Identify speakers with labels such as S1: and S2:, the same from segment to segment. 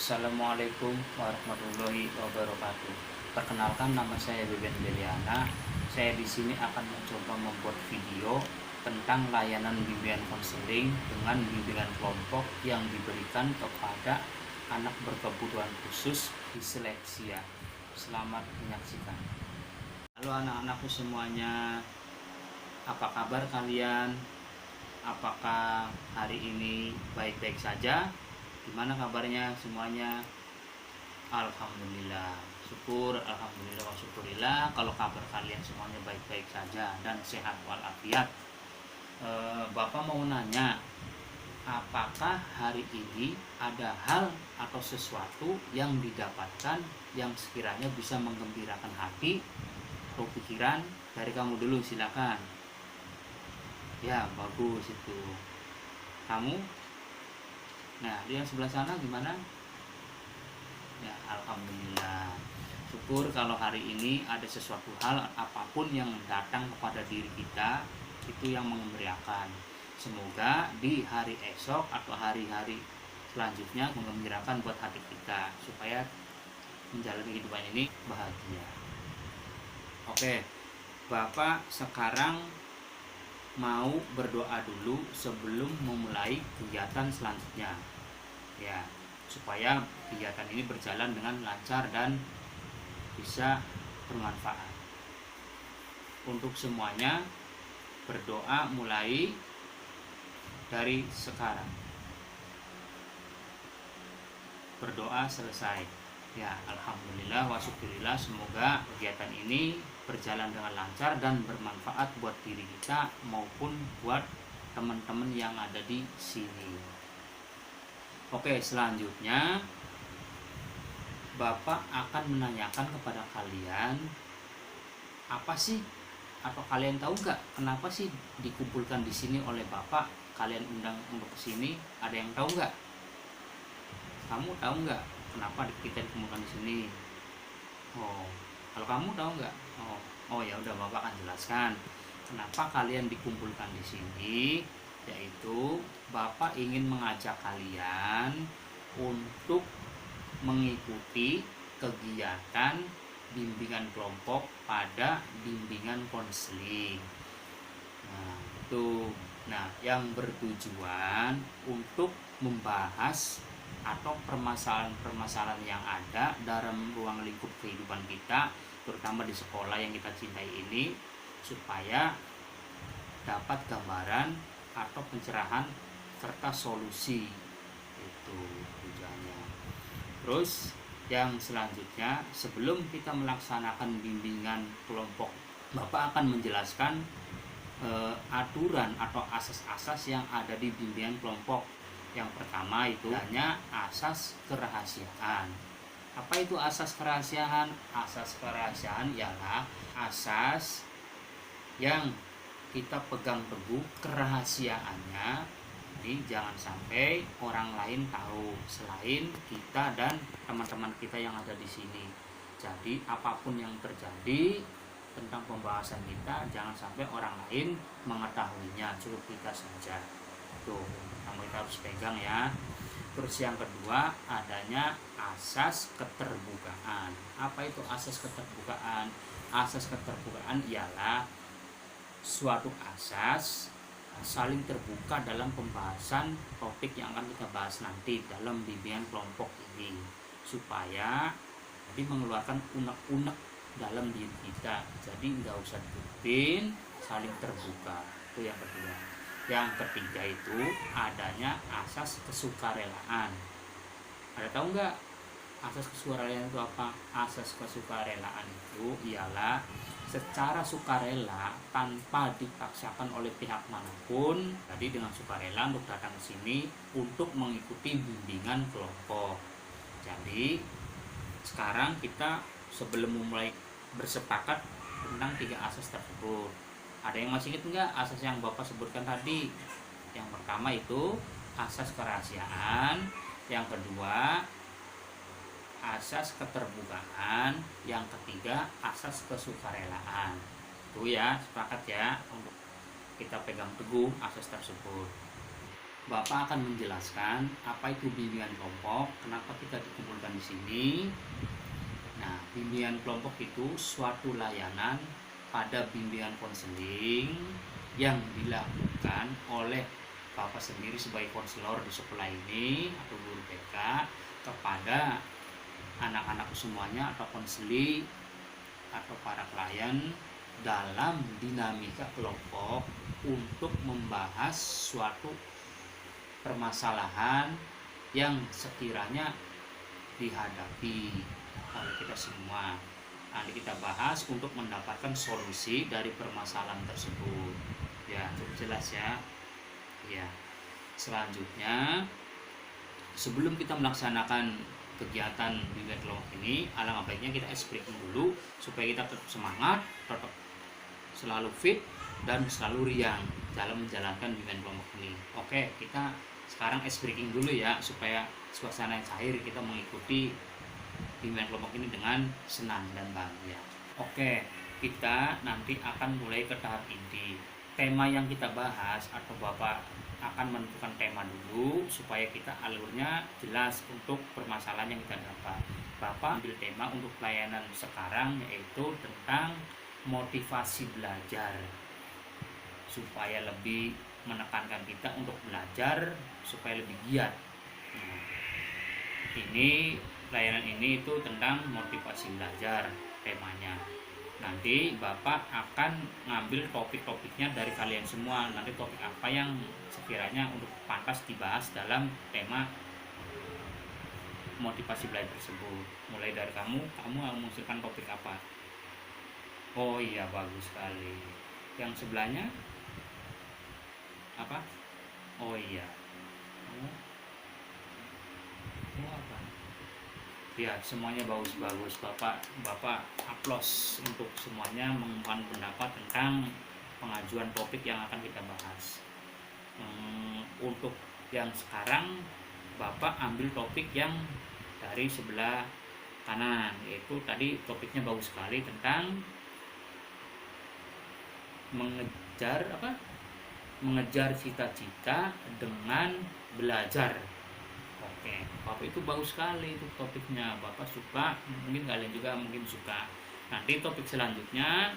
S1: Assalamualaikum warahmatullahi wabarakatuh. Perkenalkan, nama saya Beben Beliana. Saya di sini akan mencoba membuat video tentang layanan bimbingan konseling dengan bimbingan kelompok yang diberikan kepada anak berkebutuhan khusus disleksia. Selamat menyaksikan. Halo anak-anakku semuanya, apa kabar kalian? Apakah hari ini baik-baik saja? Gimana kabarnya semuanya? Alhamdulillah, syukur, alhamdulillah wa syukurillah kalau kabar kalian semuanya baik-baik saja dan sehat walafiat. Bapak mau nanya, apakah hari ini ada hal atau sesuatu yang didapatkan yang sekiranya bisa menggembirakan hati atau pikiran? Dari kamu dulu, silakan. Ya, bagus itu. Kamu? Nah, di yang sebelah sana gimana? Ya, alhamdulillah. Syukur kalau hari ini ada sesuatu hal apapun yang datang kepada diri kita itu yang mengembirakan. Semoga di hari esok atau hari-hari selanjutnya mengembirakan buat hati kita supaya menjalani kehidupan ini bahagia. Oke, Bapak sekarang mau berdoa dulu sebelum memulai kegiatan selanjutnya, ya, supaya kegiatan ini berjalan dengan lancar dan bisa bermanfaat untuk semuanya. Berdoa mulai dari sekarang, berdoa selesai. Ya, alhamdulillah wa syukurillah, semoga kegiatan ini berjalan dengan lancar dan bermanfaat buat diri kita maupun buat teman-teman yang ada di sini. Oke, selanjutnya Bapak akan menanyakan kepada kalian, apa sih atau kalian tahu nggak kenapa sih dikumpulkan di sini oleh Bapak? Kalian undang untuk kesini, ada yang tahu nggak? Kamu tahu nggak kenapa kita dikumpulkan di sini? Oh, kalau kamu tahu nggak? Oh ya udah, Bapak akan jelaskan kenapa kalian dikumpulkan di sini. Yaitu Bapak ingin mengajak kalian untuk mengikuti kegiatan bimbingan kelompok pada bimbingan konseling. Nah, itu. Nah, yang bertujuan untuk membahas atau permasalahan-permasalahan yang ada dalam ruang lingkup kehidupan kita, terutama di sekolah yang kita cintai ini, supaya dapat gambaran atau pencerahan serta solusi. Itu tujuannya. Terus yang selanjutnya, sebelum kita melaksanakan bimbingan kelompok, Bapak akan menjelaskan aturan atau asas-asas yang ada di bimbingan kelompok. Yang pertama itu hanya asas kerahasiaan. Apa itu asas kerahasiaan? Asas kerahasiaan ialah asas yang kita pegang teguh kerahasiaannya. Jadi jangan sampai orang lain tahu selain kita dan teman-teman kita yang ada di sini. Jadi apapun yang terjadi tentang pembahasan kita, jangan sampai orang lain mengetahuinya, cukup kita saja. Tuh, kamu kita harus pegang ya. Terus yang kedua, adanya asas keterbukaan. Apa itu asas keterbukaan? Asas keterbukaan ialah suatu asas saling terbuka dalam pembahasan topik yang akan kita bahas nanti dalam bimbingan kelompok ini, supaya jadi mengeluarkan unek-unek dalam diri kita. Jadi nggak usah ditutupin, saling terbuka. Itu yang kedua. Yang ketiga itu adanya asas kesukarelaan. Ada tahu nggak asas kesukarelaan itu apa? Asas kesukarelaan itu ialah secara sukarela tanpa dipaksakan oleh pihak manapun. Jadi dengan sukarela untuk datang ke sini untuk mengikuti bimbingan kelompok. Jadi sekarang kita sebelum memulai bersepakat tentang 3 asas tersebut, ada yang masih ingat nggak asas yang Bapak sebutkan tadi? Yang pertama itu asas kerahasiaan, yang kedua asas keterbukaan, yang ketiga asas kesukarelaan. Itu ya, sepakat ya untuk kita pegang teguh asas tersebut. Bapak akan menjelaskan apa itu bimbingan kelompok, kenapa kita dikumpulkan di sini. Nah, bimbingan kelompok itu suatu layanan pada bimbingan konseling yang dilakukan oleh Bapak sendiri sebagai konselor di sekolah ini atau guru BK kepada anak-anak semuanya atau konseli atau para klien dalam dinamika kelompok untuk membahas suatu permasalahan yang sekiranya dihadapi oleh kita semua. Nanti kita bahas untuk mendapatkan solusi dari permasalahan tersebut. Ya, cukup jelas ya. Ya. Selanjutnya, sebelum kita melaksanakan kegiatan bimbingan kelompok ini, alangkah baiknya kita ice breaking dulu supaya kita tetap semangat, tetap selalu fit dan selalu riang dalam menjalankan bimbingan kelompok ini. Oke, kita sekarang ice breaking dulu ya supaya suasana yang cair, kita mengikuti bimbingan kelompok ini dengan senang dan bahagia. Oke, kita nanti akan mulai ke tahap inti. Tema yang kita bahas atau Bapak akan menentukan tema dulu supaya kita alurnya jelas untuk permasalahan yang kita dapat. Bapak ambil tema untuk pelayanan sekarang yaitu tentang motivasi belajar supaya lebih menekankan kita untuk belajar supaya lebih giat. Nah, ini pelayanan ini itu tentang motivasi belajar temanya. Nanti Bapak akan ngambil topik-topiknya dari kalian semua. Nanti topik apa yang sekiranya untuk pantas dibahas dalam tema motivasi belajar tersebut. Mulai dari kamu mengusulkan topik apa? Oh iya, bagus sekali. Yang sebelahnya apa? Oh iya. Oh apa? Ya, semuanya bagus-bagus. Bapak aplaus untuk semuanya mengumumkan pendapat tentang pengajuan topik yang akan kita bahas. Untuk yang sekarang Bapak ambil topik yang dari sebelah kanan, yaitu tadi topiknya bagus sekali tentang mengejar cita-cita dengan belajar. Oke, Bapak itu bagus sekali itu topiknya. Bapak suka, mungkin kalian juga mungkin suka. Nanti topik selanjutnya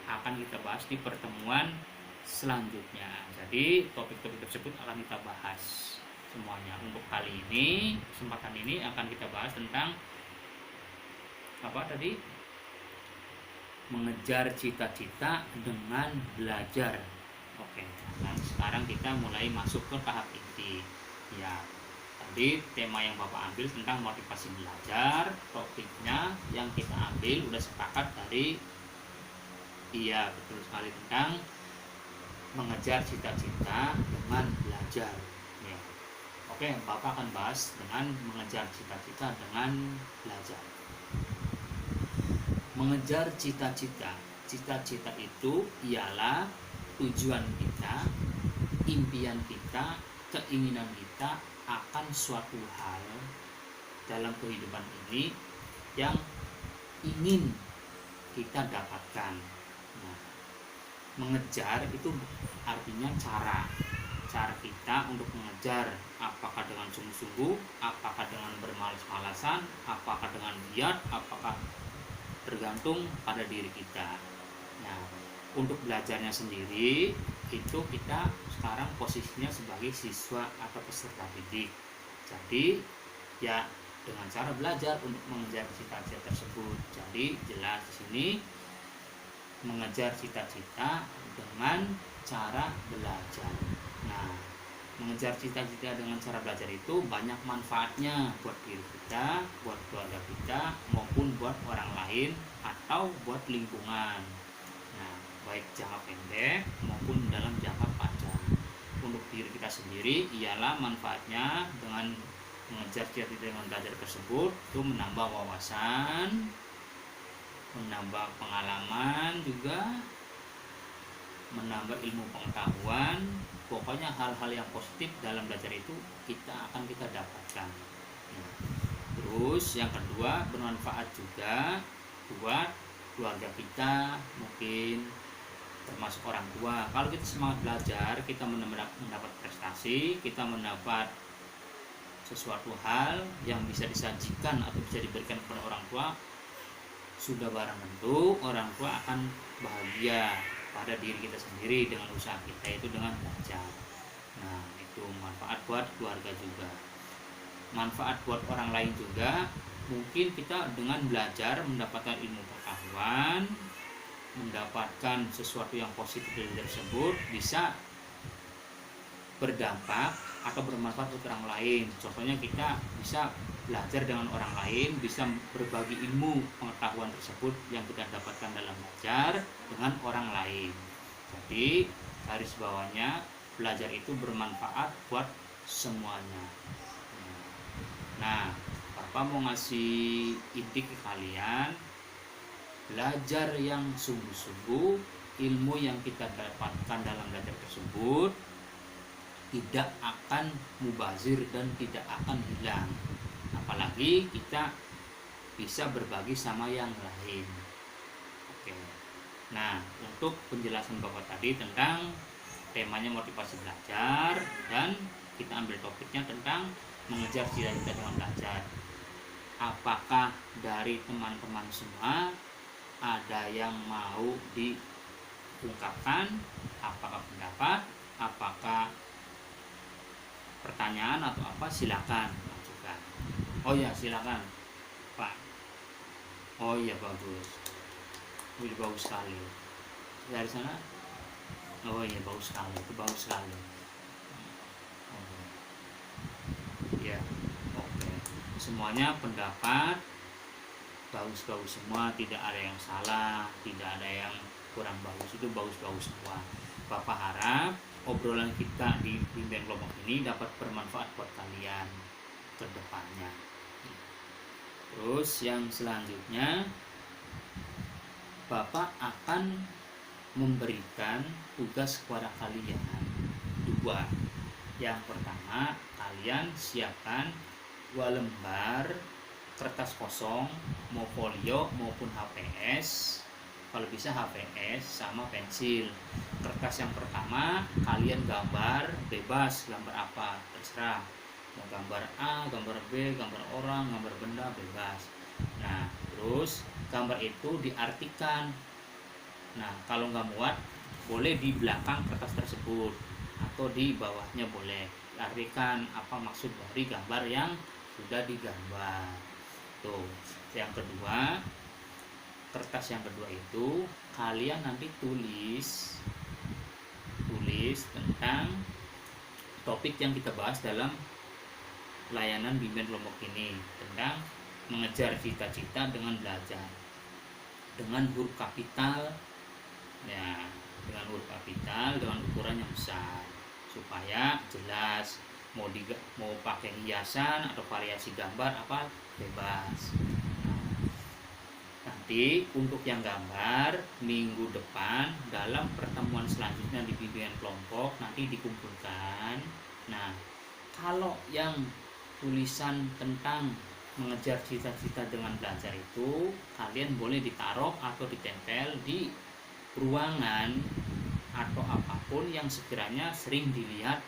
S1: akan kita bahas di pertemuan selanjutnya. Jadi topik-topik tersebut akan kita bahas semuanya. Untuk kali ini, kesempatan ini akan kita bahas tentang apa tadi? Mengejar cita-cita dengan belajar. Oke, nah sekarang kita mulai masuk ke tahap inti. Ya, tadi tema yang Bapak ambil tentang motivasi belajar, topiknya yang kita ambil udah sepakat dari iya betul sekali tentang mengejar cita-cita dengan belajar. Ya. Oke, Bapak akan bahas dengan mengejar cita-cita dengan belajar. Mengejar cita-cita. Cita-cita itu ialah tujuan kita, impian kita, keinginan kita akan suatu hal dalam kehidupan ini yang ingin kita dapatkan. Nah, mengejar itu artinya cara kita untuk mengejar, apakah dengan sungguh-sungguh, apakah dengan bermalas-malasan, apakah dengan giat, apakah tergantung pada diri kita. Nah, untuk belajarnya sendiri itu kita sekarang posisinya sebagai siswa atau peserta didik. Jadi ya dengan cara belajar untuk mengejar cita-cita tersebut. Jadi jelas di sini mengejar cita-cita dengan cara belajar. Nah, mengejar cita-cita dengan cara belajar itu banyak manfaatnya buat diri kita, buat keluarga kita, maupun buat orang lain atau buat lingkungan. Nah, baik jangka pendek maupun dalam jangka panjang. Untuk diri kita sendiri ialah manfaatnya dengan mengejar cita-cita dengan belajar tersebut itu menambah wawasan, menambah pengalaman juga, menambah ilmu pengetahuan. Pokoknya hal-hal yang positif dalam belajar itu akan kita dapatkan. Nah, terus yang kedua bermanfaat juga buat keluarga kita, mungkin termasuk orang tua. Kalau kita semangat belajar, kita mendapat prestasi, kita mendapat sesuatu hal yang bisa disajikan atau bisa diberikan kepada orang tua, sudah barang tentu orang tua akan bahagia pada diri kita sendiri dengan usaha kita itu dengan belajar. Nah, itu manfaat buat keluarga juga, manfaat buat orang lain juga. Mungkin kita dengan belajar mendapatkan ilmu pengetahuan, mendapatkan sesuatu yang positif dari tersebut, bisa berdampak atau bermanfaat untuk orang lain. Contohnya kita bisa belajar dengan orang lain, bisa berbagi ilmu pengetahuan tersebut yang kita dapatkan dalam belajar dengan orang lain. Jadi garis bawahnya, belajar itu bermanfaat buat semuanya. Nah, Bapak mau ngasih inti ke kalian, belajar yang sungguh-sungguh, ilmu yang kita dapatkan dalam belajar tersebut tidak akan mubazir dan tidak akan hilang, apalagi kita bisa berbagi sama yang lain. Oke. Nah, untuk penjelasan Bapak tadi tentang temanya motivasi belajar, dan kita ambil topiknya tentang mengejar cita-cita dengan belajar. Apakah dari teman-teman semua ada yang mau diungkapkan? Apakah pendapat? Apakah pertanyaan atau apa? Silakan lanjutkan. Oh ya, silakan Pak. Oh iya, bagus. Wih, bagus sekali. Dari sana? Oh iya, bagus sekali. Itu bagus sekali. Ya, oke. Semuanya pendapat bagus-bagus semua, tidak ada yang salah, tidak ada yang kurang bagus, itu bagus-bagus semua. Bapak harap obrolan kita di bimbingan kelompok ini dapat bermanfaat buat kalian ke depannya. Terus yang selanjutnya, Bapak akan memberikan tugas kepada kalian dua. Yang pertama, kalian siapkan 2 lembar kertas kosong, mau folio maupun HPS, kalau bisa HPS sama pensil. Kertas yang pertama kalian gambar bebas, gambar apa terserah, mau gambar A, gambar B, gambar orang, gambar benda, bebas. Nah, terus gambar itu diartikan. Nah, kalau nggak muat boleh di belakang kertas tersebut atau di bawahnya boleh diartikan apa maksud dari gambar yang sudah digambar. Tuh, yang kedua, kertas yang kedua itu kalian nanti tulis tentang topik yang kita bahas dalam layanan bimbingan kelompok ini, tentang mengejar cita-cita dengan belajar dengan huruf kapital, ya, dengan huruf kapital dengan ukuran yang besar supaya jelas. Mau pakai hiasan atau variasi gambar apa, bebas. Nanti untuk yang gambar minggu depan dalam pertemuan selanjutnya di bimbingan kelompok nanti dikumpulkan. Nah, kalau yang tulisan tentang mengejar cita-cita dengan belajar itu kalian boleh ditaruh atau ditempel di ruangan atau apapun yang sekiranya sering dilihat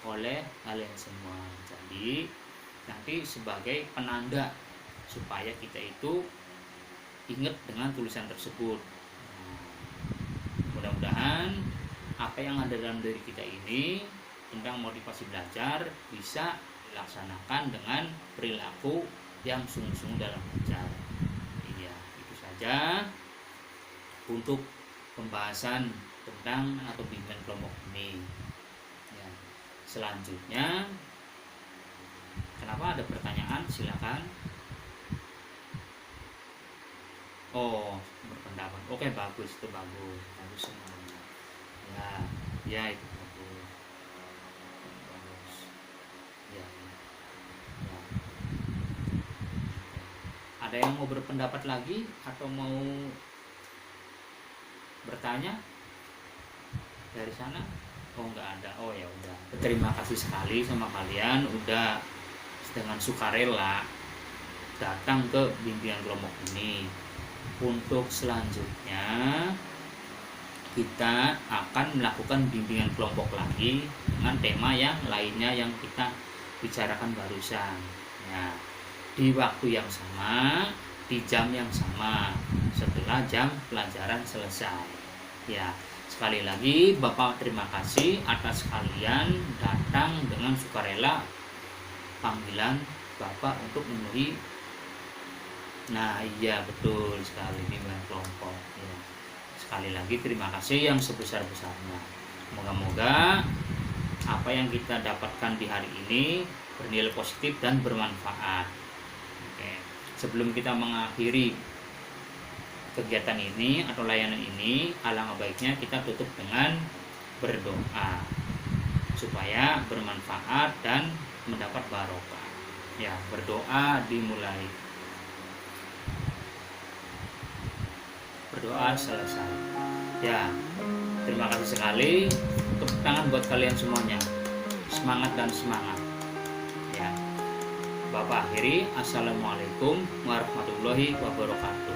S1: oleh kalian semua. Jadi nanti sebagai penanda supaya kita itu ingat dengan tulisan tersebut. Mudah-mudahan apa yang ada dalam diri kita ini tentang motivasi belajar bisa dilaksanakan dengan perilaku yang sungguh-sungguh dalam belajar. Iya, itu saja untuk pembahasan tentang atau bimbingan kelompok ini. Ya. Selanjutnya, kenapa ada pertanyaan? Silakan. Oh, berpendapat. Oke, bagus, itu bagus semuanya. Ya itu bagus. Ya. Ada yang mau berpendapat lagi atau mau bertanya dari sana? Oh, nggak ada. Oh ya udah. Terima kasih sekali sama kalian udah dengan sukarela datang ke bimbingan kelompok ini. Untuk selanjutnya kita akan melakukan bimbingan kelompok lagi dengan tema yang lainnya yang kita bicarakan barusan. Ya, di waktu yang sama, di jam yang sama, setelah jam pelajaran selesai. Ya, sekali lagi Bapak terima kasih atas kalian datang dengan sukarela panggilan Bapak untuk memenuhi. Nah, iya betul sekali, bimbingan kelompok. Ya. Sekali lagi terima kasih yang sebesar-besarnya. Moga-moga apa yang kita dapatkan di hari ini bernilai positif dan bermanfaat. Oke. Sebelum kita mengakhiri kegiatan ini atau layanan ini, alangkah baiknya kita tutup dengan berdoa supaya bermanfaat dan mendapat barokah. Ya, berdoa dimulai. Berdoa selesai. Ya, terima kasih sekali. Tepuk tangan buat kalian semuanya. Semangat dan semangat. Ya. Bapak akhiri. Assalamualaikum warahmatullahi wabarakatuh.